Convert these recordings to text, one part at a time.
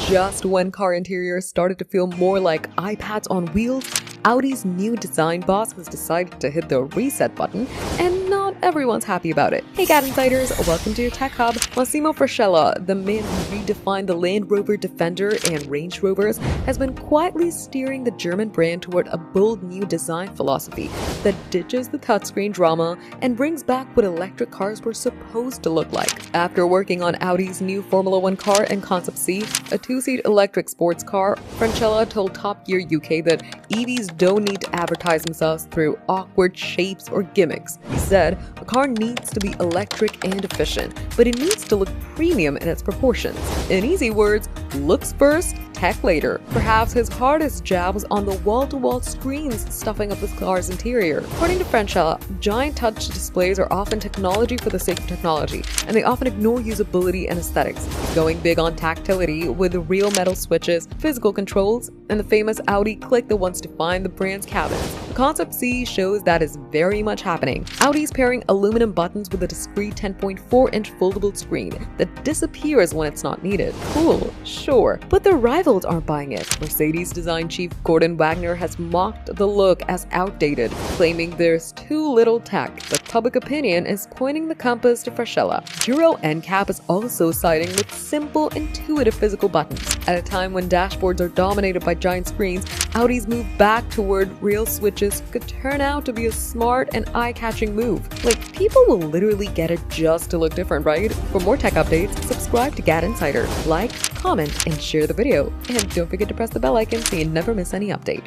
Just when car interiors started to feel more like iPads on wheels, Audi's new design boss has decided to hit the reset button, and not everyone's happy about it. Hey GadInsiders, welcome to your Tech Hub. Massimo Frascella, the man who redefined the Land Rover Defender and Range Rovers, has been quietly steering the German brand toward a bold new design philosophy that ditches the touchscreen drama and brings back what electric cars were supposed to look like. After working on Audi's new Formula One car and Concept C, a two-seat electric sports car, Frascella told Top Gear UK that EVs don't need to advertise themselves through awkward shapes or gimmicks. He said, a car needs to be electric and efficient, but it needs to look premium in its proportions. In easy words, looks first, tech later. Perhaps his hardest jab was on the wall-to-wall screens stuffing up the car's interior. According to Frascella, giant touch displays are often technology for the sake of technology, and they often ignore usability and aesthetics. He's going big on tactility with real metal switches, physical controls, and the famous Audi click that once defined the brand's cabins. The Concept C shows that is very much happening. Audi's pairing aluminum buttons with a discreet 10.4-inch foldable screen that disappears when it's not needed. Cool, sure, but the rivals aren't buying it. Mercedes design chief Gorden Wagener has mocked the look as outdated, claiming there's too little tech, but public opinion is pointing the compass to Frascella. Euro NCAP is also siding with simple, intuitive physical buttons. At a time when dashboards are dominated by giant screens, Audi's move back toward real switches could turn out to be a smart and eye-catching move. Like, people will literally get it just to look different, right? For more tech updates, subscribe to GadInsider, like, comment, and share the video. And don't forget to press the bell icon so you never miss any update.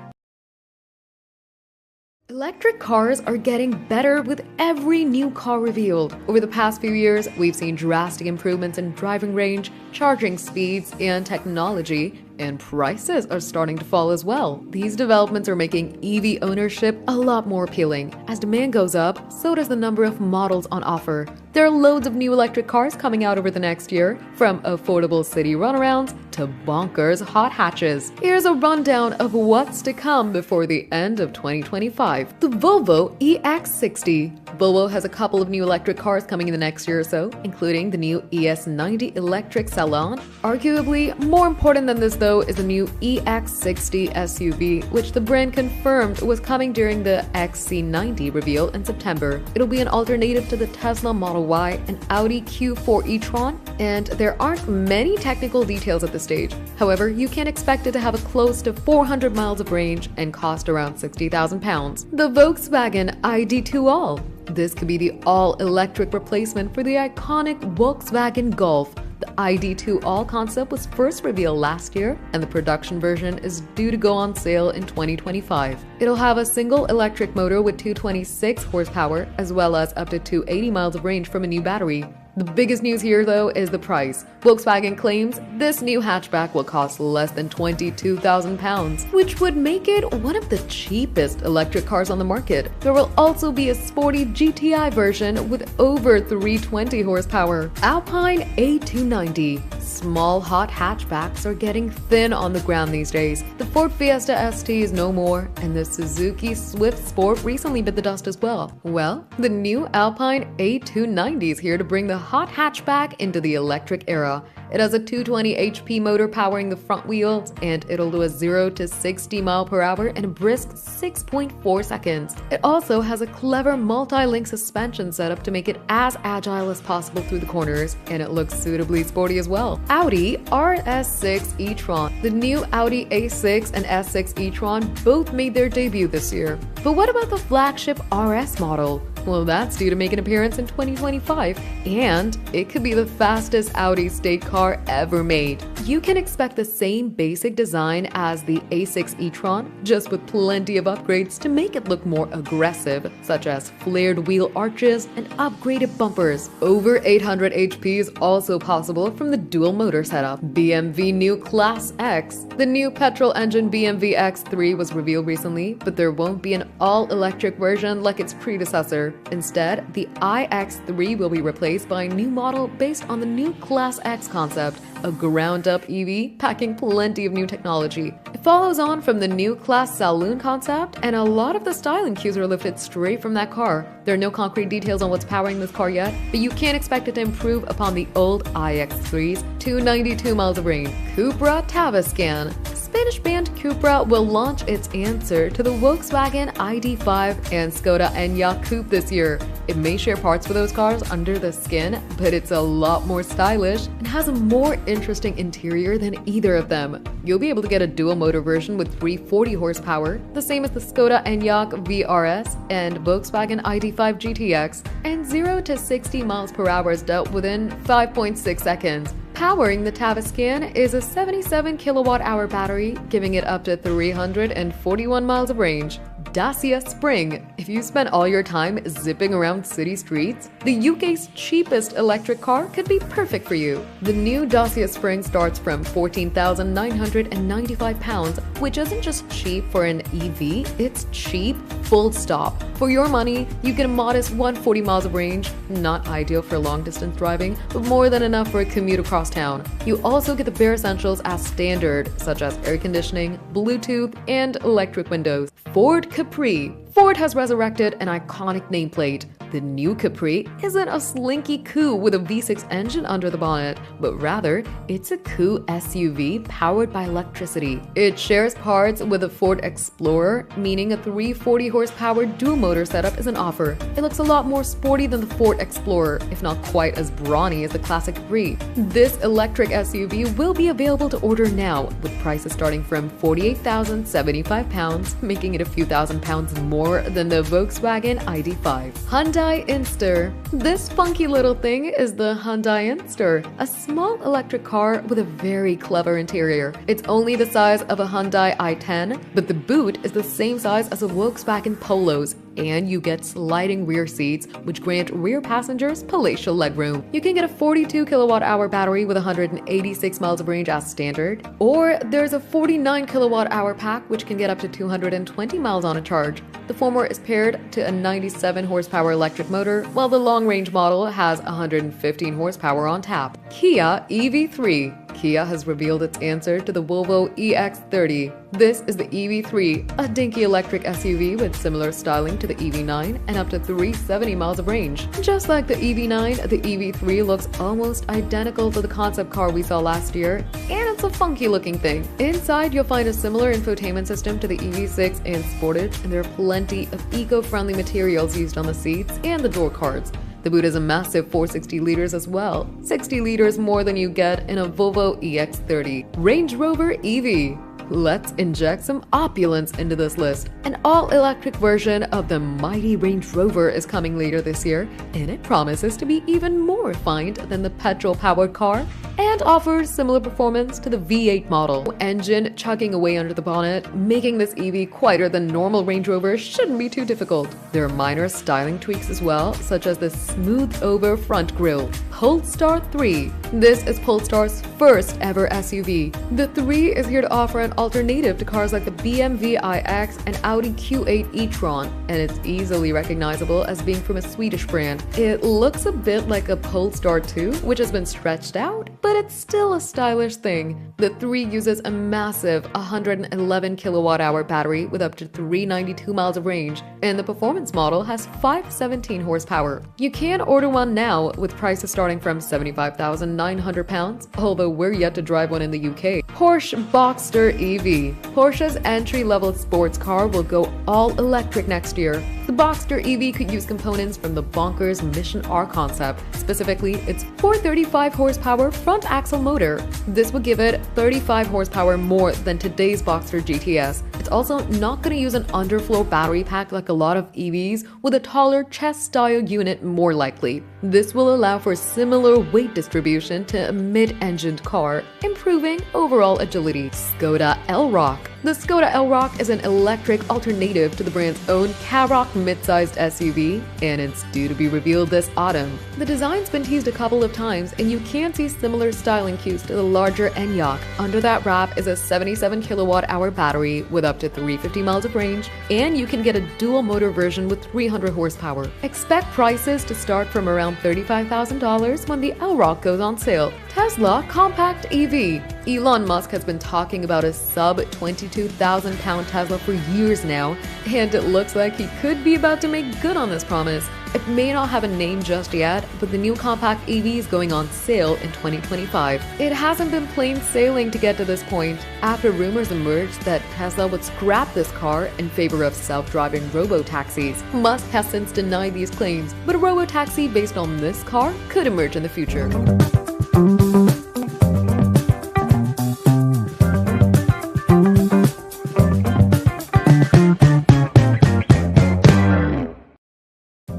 Electric cars are getting better with every new car revealed. Over the past few years, we've seen drastic improvements in driving range, charging speeds, and technology, and prices are starting to fall as well. These developments are making EV ownership a lot more appealing. As demand goes up, so does the number of models on offer. There are loads of new electric cars coming out over the next year, from affordable city runarounds to bonkers hot hatches. Here's a rundown of what's to come before the end of 2025. The Volvo EX60. Volvo has a couple of new electric cars coming in the next year or so, including the new ES90 electric Salon. Arguably, more important than this though is the new EX60 SUV, which the brand confirmed was coming during the XC90 reveal in September. It'll be an alternative to the Tesla Model Y and Audi Q4 e-tron, and there aren't many technical details at this stage. However, you can expect it to have a close to 400 miles of range and cost around £60,000. The Volkswagen ID2 All. This could be the all-electric replacement for the iconic Volkswagen Golf. The ID2 All concept was first revealed last year, and the production version is due to go on sale in 2025. It'll have a single electric motor with 226 horsepower, as well as up to 280 miles of range from a new battery. The biggest news here, though, is the price. Volkswagen claims this new hatchback will cost less than £22,000, which would make it one of the cheapest electric cars on the market. There will also be a sporty GTI version with over 320 horsepower. Alpine A290. Small, hot hatchbacks are getting thin on the ground these days. The Ford Fiesta ST is no more, and the Suzuki Swift Sport recently bit the dust as well. Well, the new Alpine A290 is here to bring the hot hatchback into the electric era. It has a 220 HP motor powering the front wheels, and it'll do a 0 to 60 mph in a brisk 6.4 seconds. It also has a clever multi-link suspension setup to make it as agile as possible through the corners, and it looks suitably sporty as well. Audi RS6 e-tron. The new Audi A6 and S6 e-tron both made their debut this year. But what about the flagship RS model? Well, that's due to make an appearance in 2025, and it could be the fastest Audi state car ever made. You can expect the same basic design as the A6 e-tron, just with plenty of upgrades to make it look more aggressive, such as flared wheel arches and upgraded bumpers. Over 800 HP is also possible from the dual motor setup. BMW new Class X. The new petrol engine BMW X3 was revealed recently, but there won't be an all-electric version like its predecessor. Instead, the iX3 will be replaced by a new model based on the new Class X concept, a ground-up up EV, packing plenty of new technology. It follows on from the new class saloon concept, and a lot of the styling cues are lifted straight from that car. There are no concrete details on what's powering this car yet, but you can't expect it to improve upon the old iX3's 292 miles of range. Cupra Tavascan. Spanish band Cupra will launch its answer to the Volkswagen ID.5 and Skoda Enyaq Coupe this year. It may share parts with those cars under the skin, but it's a lot more stylish and has a more interesting interior than either of them. You'll be able to get a dual motor version with 340 horsepower, the same as the Skoda Enyaq VRS and Volkswagen ID.5 GTX, and 0 to 60 miles per hour is dealt within 5.6 seconds. Powering the Tavascan is a 77 kilowatt-hour battery, giving it up to 341 miles of range. Dacia Spring. If you spend all your time zipping around city streets, the UK's cheapest electric car could be perfect for you. The new Dacia Spring starts from £14,995, which isn't just cheap for an EV, it's cheap, full stop. For your money, you get a modest 140 miles of range, not ideal for long-distance driving, but more than enough for a commute across town. You also get the bare essentials as standard, such as air conditioning, Bluetooth, and electric windows. Ford Capri. Ford has resurrected an iconic nameplate. The new Capri isn't a slinky coupe with a V6 engine under the bonnet, but rather, it's a coupe SUV powered by electricity. It shares parts with the Ford Explorer, meaning a 340 horsepower dual motor setup is an offer. It looks a lot more sporty than the Ford Explorer, if not quite as brawny as the classic Capri. This electric SUV will be available to order now, with prices starting from £48,075, making it a few £1,000s more than the Volkswagen ID.5. Hyundai Inster. This funky little thing is the Hyundai Inster, a small electric car with a very clever interior. It's only the size of a Hyundai i10, but the boot is the same size as a Volkswagen Polos, and you get sliding rear seats, which grant rear passengers palatial legroom. You can get a 42 kilowatt-hour battery with 186 miles of range as standard, or there's a 49 kilowatt-hour pack which can get up to 220 miles on a charge. The former is paired to a 97 horsepower electric motor, while the long-range model has 115 horsepower on tap. Kia EV3. Kia has revealed its answer to the Volvo EX30. This is the EV3, a dinky electric SUV with similar styling to the EV9 and up to 370 miles of range. Just like the EV9, the EV3 looks almost identical to the concept car we saw last year, and it's a funky looking thing. Inside, you'll find a similar infotainment system to the EV6 and Sportage, and there are plenty of eco-friendly materials used on the seats and the door cards. The boot is a massive 460 liters as well, 60 liters more than you get in a Volvo EX30. Range Rover EV. Let's inject some opulence into this list. An all-electric version of the mighty Range Rover is coming later this year, and it promises to be even more refined than the petrol-powered car and offers similar performance to the V8 model. Engine chugging away under the bonnet, making this EV quieter than normal Range Rover shouldn't be too difficult. There are minor styling tweaks as well, such as the smooth-over front grille. Polestar 3. This is Polestar's first ever SUV. The 3 is here to offer an alternative to cars like the BMW iX and Audi Q8 e-tron, and it's easily recognizable as being from a Swedish brand. It looks a bit like a Polestar 2, which has been stretched out, but it's still a stylish thing. The 3 uses a massive 111 kilowatt-hour battery with up to 392 miles of range, and the performance model has 517 horsepower. You can order one now, with prices starting from £75,900, although we're yet to drive one in the UK. Porsche Boxster EV. Porsche's entry-level sports car will go all-electric next year. The Boxster EV could use components from the bonkers Mission R concept, specifically its 435 horsepower front axle motor. This would give it 35 horsepower more than today's Boxster GTS. It's also not going to use an underfloor battery pack like a lot of EVs, with a taller chest-style unit more likely. This will allow for similar weight distribution to a mid-engined car, improving overall agility. Skoda Elroq. The Skoda Elroq is an electric alternative to the brand's own Karoq mid-sized SUV, and it's due to be revealed this autumn. The design's been teased a couple of times, and you can see similar styling cues to the larger Enyaq. Under that wrap is a 77 kilowatt-hour battery with up to 350 miles of range, and you can get a dual motor version with 300 horsepower. Expect prices to start from around $35,000 when the Elroq goes on sale. Tesla compact EV. Elon Musk has been talking about a sub-22,000-pound Tesla for years now, and it looks like he could be about to make good on this promise. It may not have a name just yet, but the new compact EV is going on sale in 2025. It hasn't been plain sailing to get to this point, after rumors emerged that Tesla would scrap this car in favor of self-driving robo-taxis. Musk has since denied these claims, but a robo-taxi based on this car could emerge in the future.